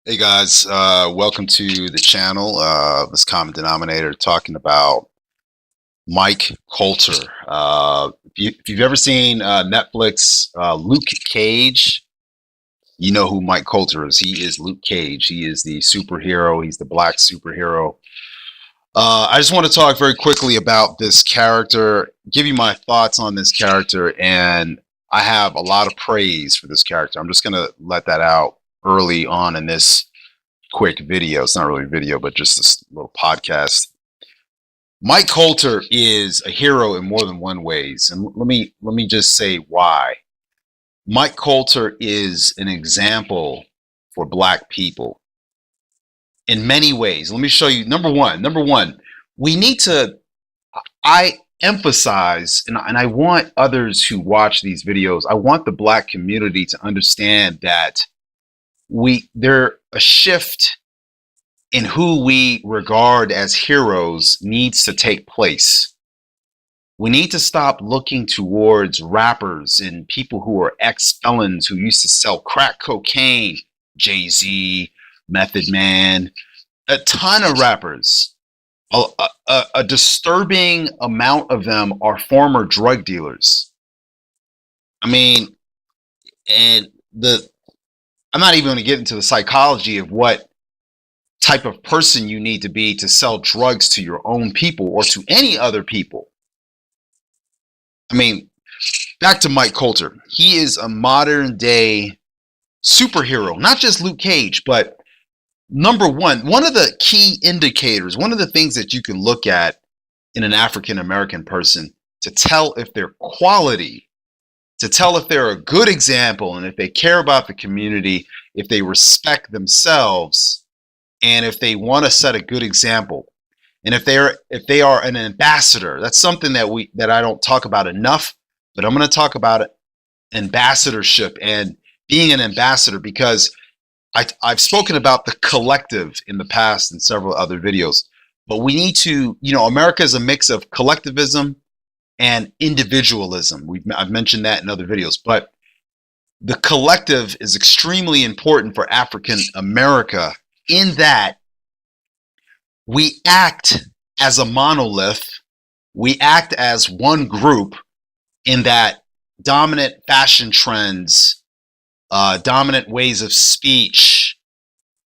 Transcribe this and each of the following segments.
Hey guys, welcome to the channel. This common denominator talking about Mike Colter. If you've ever seen Netflix Luke Cage, you know who Mike Colter is. He is Luke Cage. He is the superhero. He's the black superhero. I just want to talk very quickly about this character, give you my thoughts on this character, and I have a lot of praise for this character. I'm just going to let that out early on in this quick video. It's not really a video, but just this little podcast. Mike Colter is a hero in more than one ways, and let me just say why. Mike Colter is an example for black people in many ways. Let me show you. Number one, we need to. I emphasize, and I want others who watch these videos. I want the black community to understand that there a shift in who we regard as heroes needs to take place. We need to stop looking towards rappers and people who are ex-felons who used to sell crack cocaine, Jay-Z, Method Man, a ton of rappers. A disturbing amount of them are former drug dealers. I mean, and I'm not even going to get into the psychology of what type of person you need to be to sell drugs to your own people or to any other people. I mean, back to Mike Colter. He is a modern day superhero, not just Luke Cage, but number one of the key indicators, one of the things that you can look at in an African American person to tell if they're quality, to tell if they're a good example, and if they care about the community, if they respect themselves, and if they want to set a good example, and if they are an ambassador. That's something that I don't talk about enough, but I'm going to talk about it, ambassadorship and being an ambassador, because I've spoken about the collective in the past in several other videos, but we need to, America is a mix of collectivism and individualism. I've mentioned that in other videos, but the collective is extremely important for African America in that we act as a monolith. We act as one group in that dominant fashion trends, dominant ways of speech,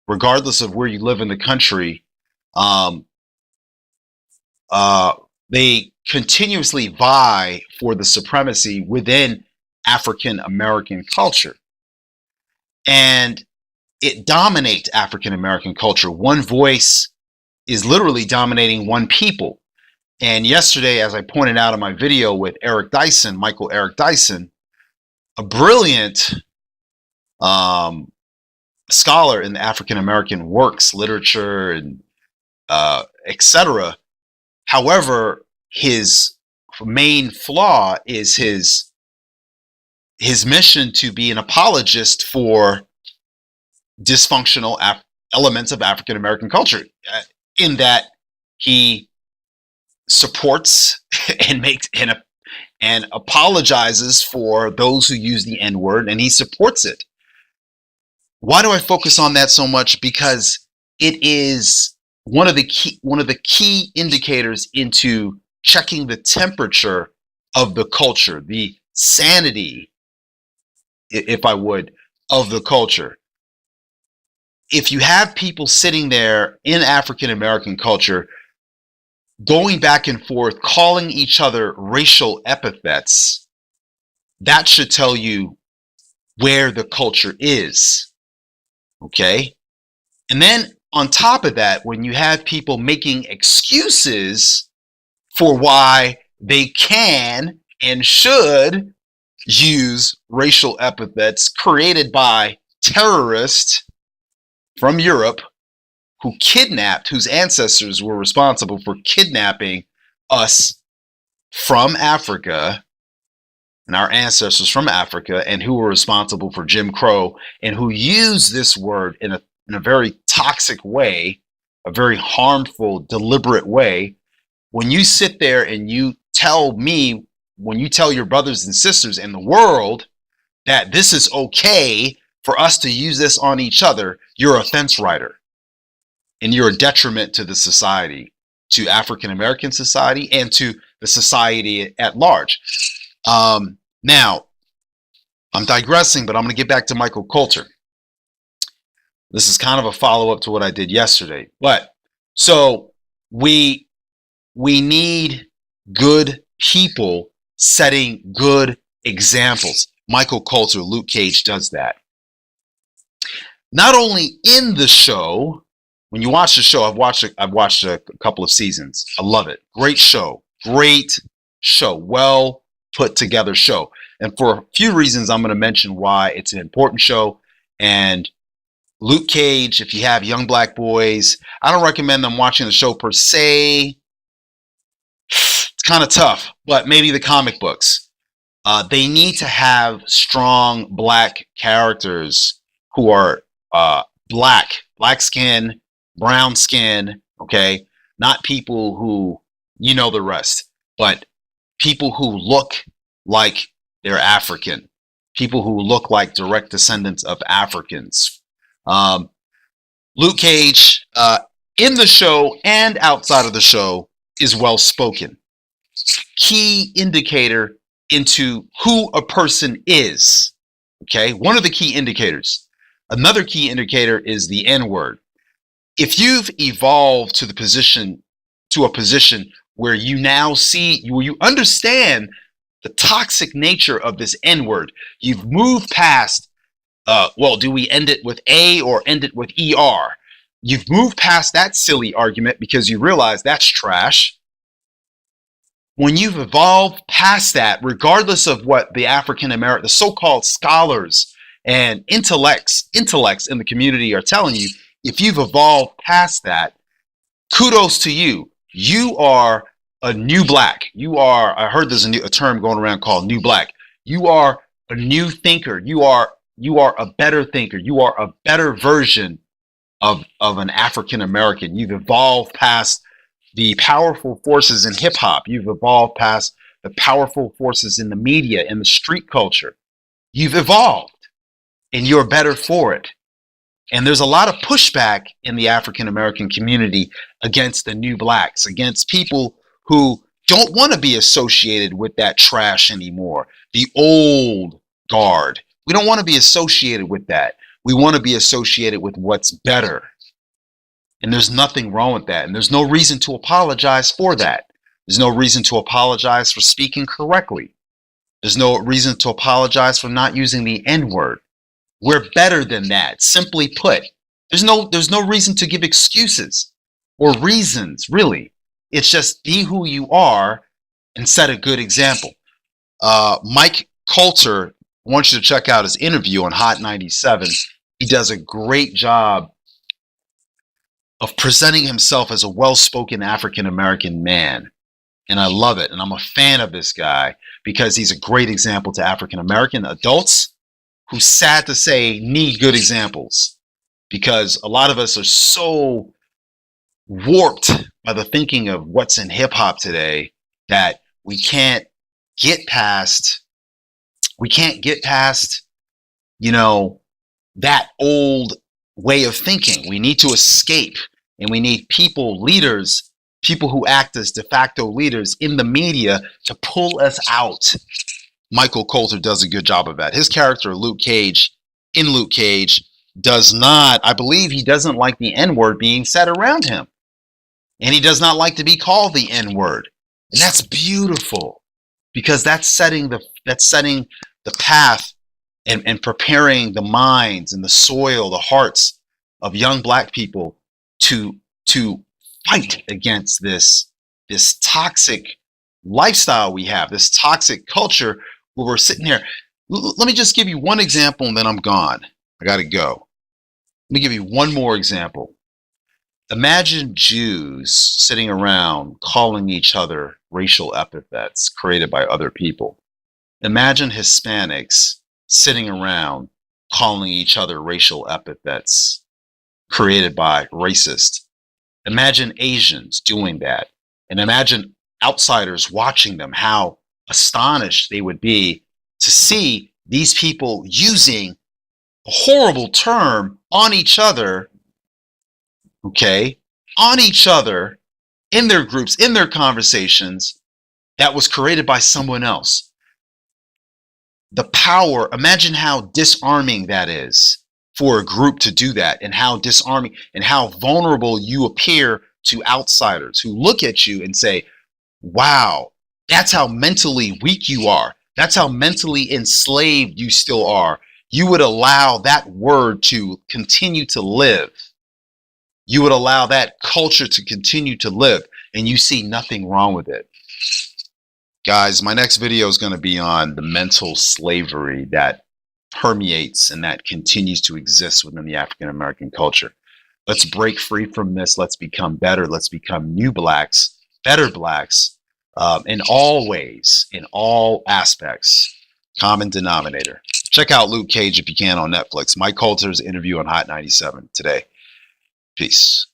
regardless of where you live in the country, they continuously vie for the supremacy within African American culture. And it dominates African American culture. One voice is literally dominating one people. And yesterday, as I pointed out in my video with Michael Eric Dyson, a brilliant scholar in the African American works, literature, and etc. However, his main flaw is his mission to be an apologist for dysfunctional elements of African American culture, in that he supports and makes and apologizes for those who use the N-word, and he supports it. Why do I focus on that so much? Because it is one of the key indicators into checking the temperature of the culture, the sanity, if I would, of the culture. If you have people sitting there in African American culture going back and forth, calling each other racial epithets, that should tell you where the culture is. Okay? And then on top of that, when you have people making excuses for why they can and should use racial epithets created by terrorists from Europe whose ancestors were responsible for kidnapping us from Africa, and our ancestors from Africa, and who were responsible for Jim Crow, and who used this word in a very toxic way, a very harmful, deliberate way. When you sit there and you tell your brothers and sisters in the world that this is okay for us to use this on each other, you're a fence rider and you're a detriment to the society, to African American society and to the society at large. Now, I'm digressing, but I'm going to get back to Michael Colter. This is kind of a follow-up to what I did yesterday. But so we need good people setting good examples. Michael Colter, Luke Cage does that. Not only in the show, when you watch the show, I've watched a couple of seasons. I love it. Great show. Well put together show. And for a few reasons, I'm going to mention why it's an important show. And Luke Cage, if you have young black boys, I don't recommend them watching the show per se. It's kind of tough, but maybe the comic books. They need to have strong black characters who are black skin, brown skin, okay? Not people who, you know the rest, but people who look like they're African, people who look like direct descendants of Africans. Luke Cage, in the show and outside of the show, is well spoken. Key indicator into who a person is. Okay, one of the key indicators. Another key indicator is the N-word. If you've evolved to a position where you now where you understand the toxic nature of this N-word, you've moved past, well, do we end it with A or end it with ER? You've moved past that silly argument because you realize that's trash. When you've evolved past that, regardless of what the the so-called scholars and intellects in the community are telling you, if you've evolved past that, kudos to you. You are a new black. I heard there's a term going around called new black. You are a new thinker. You are a better thinker. You are a better version of an African American. You've evolved past the powerful forces in hip hop. You've evolved past the powerful forces in the media and the street culture. You've evolved and you're better for it. And there's a lot of pushback in the African American community against the new blacks, against people who don't want to be associated with that trash anymore. The old guard. We don't want to be associated with that. We want to be associated with what's better. And there's nothing wrong with that. And there's no reason to apologize for that. There's no reason to apologize for speaking correctly. There's no reason to apologize for not using the N-word. We're better than that. Simply put, there's no reason to give excuses or reasons, really. It's just be who you are and set a good example. Mike Colter, I want you to check out his interview on Hot 97. He does a great job of presenting himself as a well-spoken African-American man. And I love it. And I'm a fan of this guy because he's a great example to African-American adults who, sad to say, need good examples, because a lot of us are so warped by the thinking of what's in hip hop today that we can't get past, that old way of thinking. We need to escape, and we need leaders, people who act as de facto leaders in the media to pull us out. Michael Colter does a good job of that. His character, Luke Cage, does not, I believe he doesn't like the N-word being said around him. And he does not like to be called the N-word. And that's beautiful, because that's setting the path and preparing the minds and the soil, the hearts of young black people to fight against this toxic lifestyle we have, this toxic culture where we're sitting here. Let me just give you one example and then I'm gone. I got to go. Let me give you one more example. Imagine Jews sitting around calling each other racial epithets created by other people. Imagine Hispanics sitting around calling each other racial epithets created by racists. Imagine Asians doing that. And imagine outsiders watching them, how astonished they would be to see these people using horrible term on each other, okay, on each other, in their groups, in their conversations, that was created by someone else. The power, imagine how disarming that is for a group to do that, and how disarming and how vulnerable you appear to outsiders who look at you and say, wow, that's how mentally weak you are. That's how mentally enslaved you still are. You would allow that word to continue to live. You would allow that culture to continue to live, and you see nothing wrong with it. Guys, my next video is going to be on the mental slavery that permeates and that continues to exist within the African American culture. Let's break free from this. Let's become better. Let's become new blacks, better blacks, in all ways, in all aspects. Common denominator. Check out Luke Cage if you can on Netflix. Mike Colter's interview on Hot 97 today. Peace.